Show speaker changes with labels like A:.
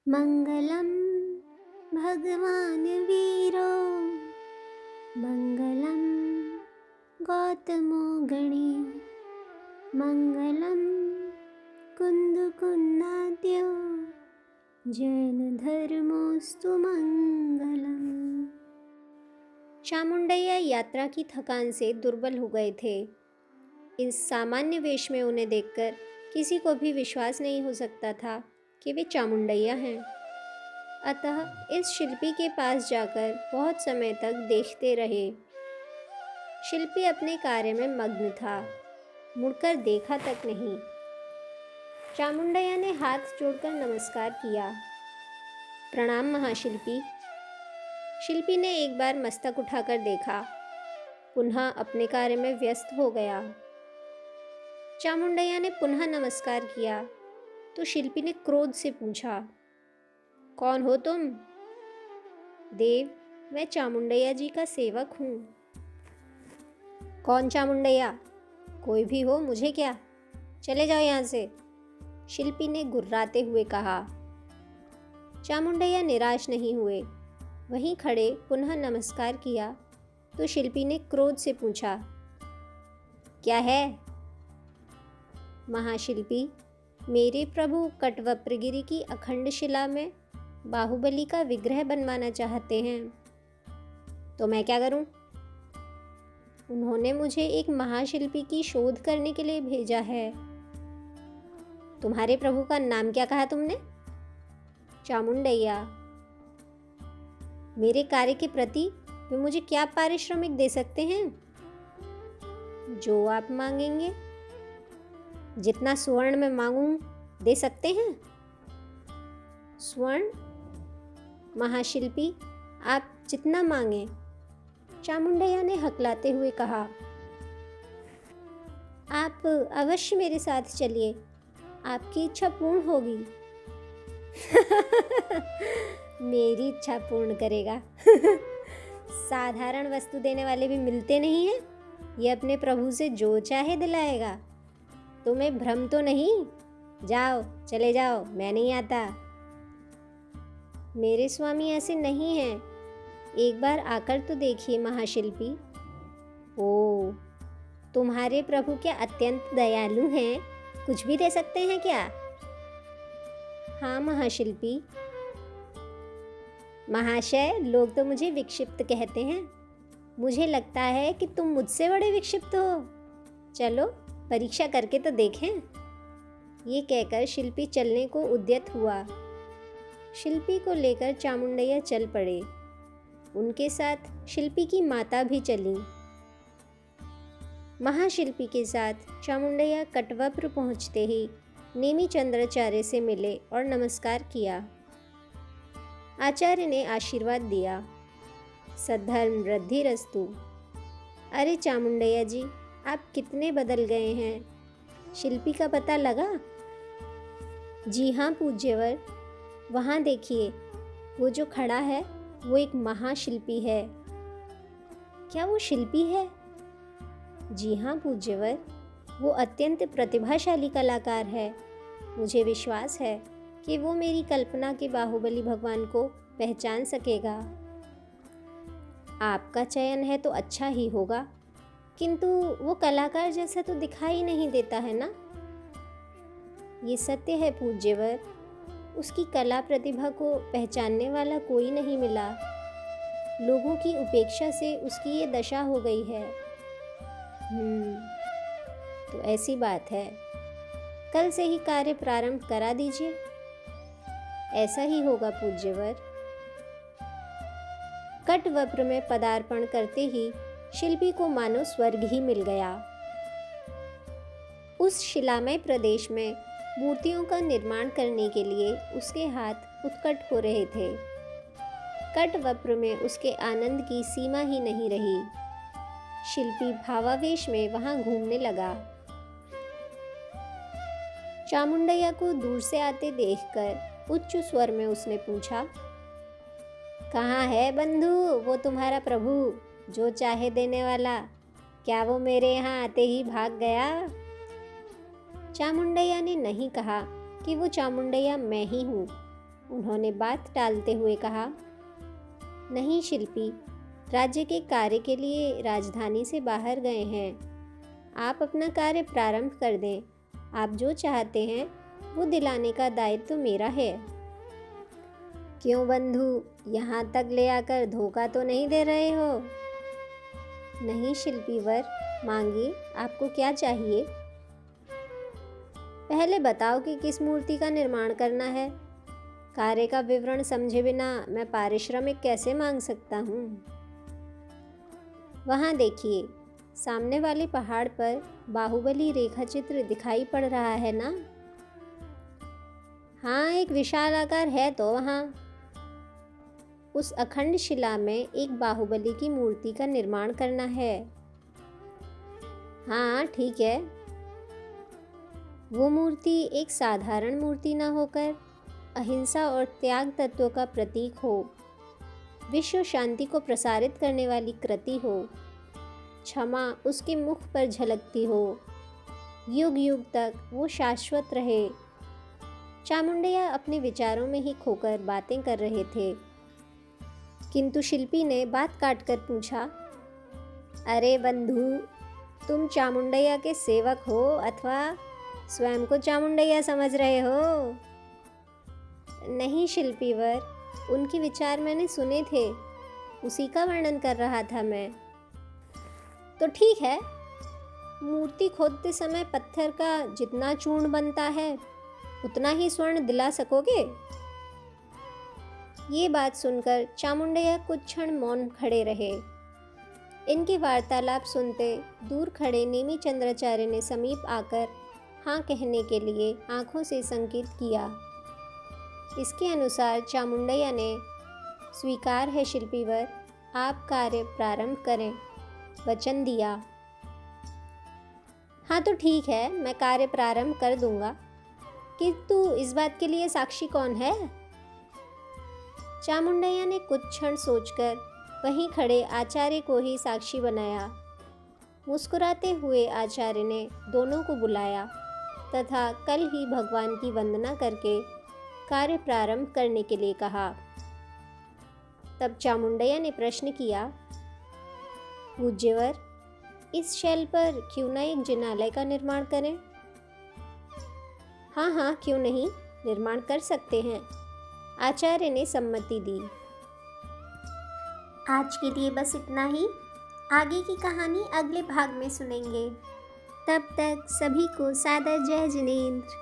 A: मङ्गलं भगवान् वीरो मङ्गलं गौतमो गणे मङ्गलं कुन्दकुन्दाद्यो जैनधर्मोऽस्तु मङ्गलम्। चामुंडैया यात्रा की थकान से दुर्बल हो गए थे। इस सामान्य वेश में उन्हें देखकर किसी को भी विश्वास नहीं हो सकता था कि वे चामुंडैया हैं। अतः इस शिल्पी के पास जाकर बहुत समय तक देखते रहे। शिल्पी अपने कार्य में मग्न था, मुड़कर देखा तक नहीं। चामुंडैया ने हाथ जोड़कर नमस्कार किया। प्रणाम महाशिल्पी। शिल्पी ने एक बार मस्तक उठाकर देखा, पुनः अपने कार्य में व्यस्त हो गया। चामुंडैया ने पुनः नमस्कार किया तो शिल्पी ने क्रोध से पूछा, कौन हो तुम? देव, मैं चामुंडैया जी का सेवक हूँ। कौन चामुंडैया? कोई भी हो, मुझे क्या, चले जाओ यहाँ से, शिल्पी ने गुर्राते हुए कहा। चामुंडैया निराश नहीं हुए, वहीं खड़े पुनः नमस्कार किया तो शिल्पी ने क्रोध से पूछा, क्या है? महाशिल्पी, मेरे प्रभु कटवप्रगिरि की अखंड शिला में बाहुबली का विग्रह बनवाना चाहते हैं, तो मैं क्या करूं? उन्होंने मुझे एक महाशिल्पी की शोध करने के लिए भेजा है। तुम्हारे प्रभु का नाम क्या कहा तुमने? चामुंडैया। मेरे कार्य के प्रति वे मुझे क्या पारिश्रमिक दे सकते हैं? जो आप मांगेंगे। जितना स्वर्ण मैं मांगूं दे सकते हैं? स्वर्ण? महाशिल्पी, आप जितना मांगे, चामुंडैया ने हकलाते हुए कहा। आप अवश्य मेरे साथ चलिए, आपकी इच्छा पूर्ण होगी। मेरी इच्छा पूर्ण करेगा। साधारण वस्तु देने वाले भी मिलते नहीं हैं। ये अपने प्रभु से जो चाहे दिलाएगा। तुम्हें भ्रम तो नहीं? जाओ, चले जाओ, मैं नहीं आता। मेरे स्वामी ऐसे नहीं हैं, एक बार आकर तो देखिए महाशिल्पी। ओ, तुम्हारे प्रभु क्या अत्यंत दयालु हैं? कुछ भी दे सकते हैं क्या? हाँ महाशिल्पी। महाशय, लोग तो मुझे विक्षिप्त कहते हैं। मुझे लगता है कि तुम मुझसे बड़े विक्षिप्त हो। चलो परीक्षा करके तो देखें। ये कहकर शिल्पी चलने को उद्यत हुआ। शिल्पी को लेकर चामुंडैया चल पड़े। उनके साथ शिल्पी की माता भी चली। महाशिल्पी के साथ चामुंडैया कटवप्र पहुँचते ही नेमी चंद्राचार्य से मिले और नमस्कार किया। आचार्य ने आशीर्वाद दिया, सद्धर्म वृद्धिरस्तु। अरे चामुंडैया जी, आप कितने बदल गए हैं, शिल्पी का पता लगा? जी हाँ पूज्यवर, वहाँ देखिए, वो जो खड़ा है वो एक महाशिल्पी है। क्या वो शिल्पी है? जी हाँ पूज्यवर, वो अत्यंत प्रतिभाशाली कलाकार है। मुझे विश्वास है कि वो मेरी कल्पना के बाहुबली भगवान को पहचान सकेगा। आपका चयन है तो अच्छा ही होगा, किंतु वो कलाकार जैसा तो दिखाई नहीं देता है ना? ये सत्य है पूज्यवर, उसकी कला प्रतिभा को पहचानने वाला कोई नहीं मिला। लोगों की उपेक्षा से उसकी ये दशा हो गई है। तो ऐसी बात है, कल से ही कार्य प्रारंभ करा दीजिए। ऐसा ही होगा पूज्यवर। कटवप्र में पदार्पण करते ही शिल्पी को मानो स्वर्ग ही मिल गया। उस शिलामय प्रदेश में मूर्तियों का निर्माण करने के लिए उसके हाथ उत्कट हो रहे थे। कटवप्र में उसके आनंद की सीमा ही नहीं रही। शिल्पी भावावेश में वहां घूमने लगा। चामुंडैया को दूर से आते देखकर उच्च स्वर में उसने पूछा, कहाँ है बंधु वो तुम्हारा प्रभु, जो चाहे देने वाला? क्या वो मेरे यहाँ आते ही भाग गया? चामुंडैया ने नहीं कहा कि वो चामुंडैया मैं ही हूँ, उन्होंने बात टालते हुए कहा, नहीं शिल्पी, राज्य के कार्य के लिए राजधानी से बाहर गए हैं। आप अपना कार्य प्रारंभ कर दें। आप जो चाहते हैं वो दिलाने का दायित्व तो मेरा है। क्यों बंधु, यहाँ तक ले आकर धोखा तो नहीं दे रहे हो? नहीं शिल्पीवर, मांगिए, आपको क्या चाहिए? पहले बताओ कि किस मूर्ति का निर्माण करना है। कार्य का विवरण समझे बिना मैं पारिश्रमिक कैसे मांग सकता हूँ? वहाँ देखिए, सामने वाले पहाड़ पर बाहुबली रेखा चित्र दिखाई पड़ रहा है ना? हाँ, एक विशाल आकार है तो वहाँ। उस अखंड शिला में एक बाहुबली की मूर्ति का निर्माण करना है। हाँ ठीक है। वो मूर्ति एक साधारण मूर्ति ना होकर अहिंसा और त्याग तत्व का प्रतीक हो, विश्व शांति को प्रसारित करने वाली कृति हो, क्षमा उसके मुख पर झलकती हो, युग युग तक वो शाश्वत रहे। चामुंडया अपने विचारों में ही खोकर बातें कर रहे थे, किंतु शिल्पी ने बात काटकर पूछा, अरे बंधु, तुम चामुंडया के सेवक हो अथवा स्वयं को चामुंडया समझ रहे हो? नहीं शिल्पीवर, उनके विचार मैंने सुने थे, उसी का वर्णन कर रहा था मैं। तो ठीक है, मूर्ति खोदते समय पत्थर का जितना चूर्ण बनता है उतना ही स्वर्ण दिला सकोगे? ये बात सुनकर चामुंडया कुछ क्षण मौन खड़े रहे। इनकी वार्तालाप सुनते दूर खड़े नेमी चंद्राचार्य ने समीप आकर हाँ कहने के लिए आंखों से संकेत किया। इसके अनुसार चामुंडया ने, स्वीकार है शिल्पीवर, आप कार्य प्रारंभ करें, वचन दिया। हाँ तो ठीक है, मैं कार्य प्रारंभ कर दूंगा, किंतु इस बात के लिए साक्षी कौन है? चामुंडया ने कुछ क्षण सोचकर वहीं खड़े आचार्य को ही साक्षी बनाया। मुस्कुराते हुए आचार्य ने दोनों को बुलाया तथा कल ही भगवान की वंदना करके कार्य प्रारंभ करने के लिए कहा। तब चामुंडया ने प्रश्न किया, पूज्यवर, इस शैल पर क्यों न एक जिनालय का निर्माण करें? हाँ हाँ, क्यों नहीं, निर्माण कर सकते हैं। आचार्य ने सम्मति दी। आज के लिए बस इतना ही। आगे की कहानी अगले भाग में सुनेंगे। तब तक सभी को सादर जय जिनेंद्र।